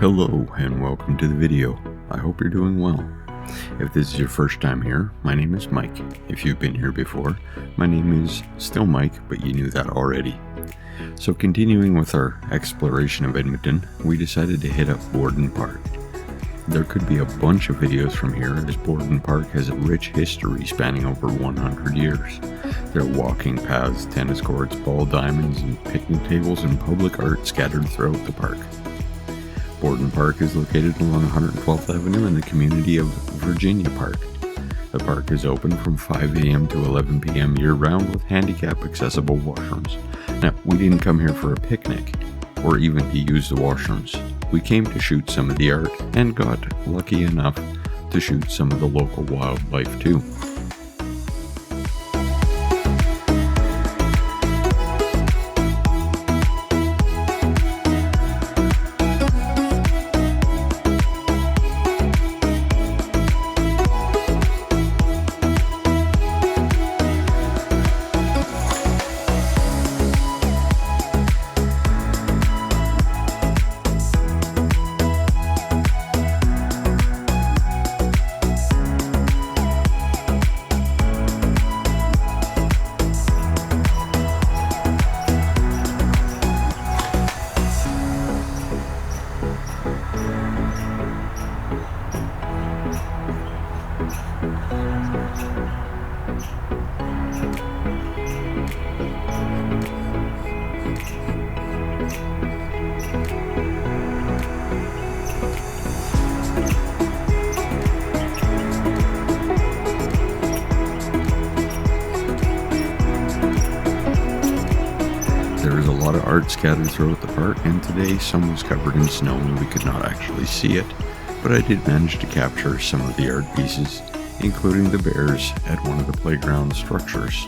Hello and welcome to the video. I hope you're doing well. If this is your first time here, my name is Mike. If you've been here before, my name is still Mike, but you knew that already. So continuing with our exploration of Edmonton, we decided to hit up Borden Park. There could be a bunch of videos from here as Borden Park has a rich history spanning over 100 years. There are walking paths, tennis courts, ball diamonds, and picnic tables and public art scattered throughout the park. Borden Park is located along 112th Avenue in the community of Virginia Park. The park is open from 5 a.m. to 11 p.m. year-round with handicap-accessible washrooms. Now, we didn't come here for a picnic, or even to use the washrooms. We came to shoot some of the art, and got lucky enough to shoot some of the local wildlife too. There is a lot of art scattered throughout the park, and today some was covered in snow and we could not actually see it, but I did manage to capture some of the art pieces, including the bears at one of the playground structures.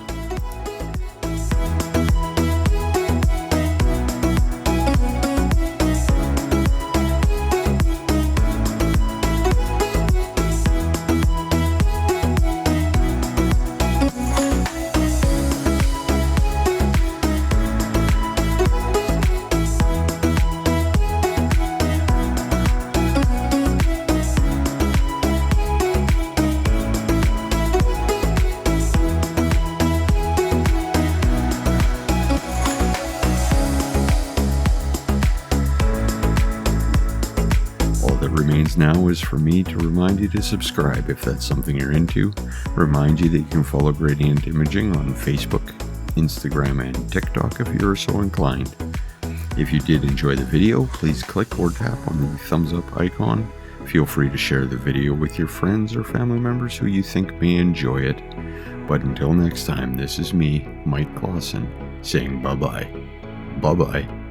All that remains now is for me to remind you to subscribe if that's something you're into, remind you that you can follow Gradient Imaging on Facebook, Instagram, and TikTok if you're so inclined. If you did enjoy the video, please click or tap on the thumbs up icon. Feel free to share the video with your friends or family members who you think may enjoy it. But until next time, this is me, Mike Clausen, saying bye-bye. Bye-bye.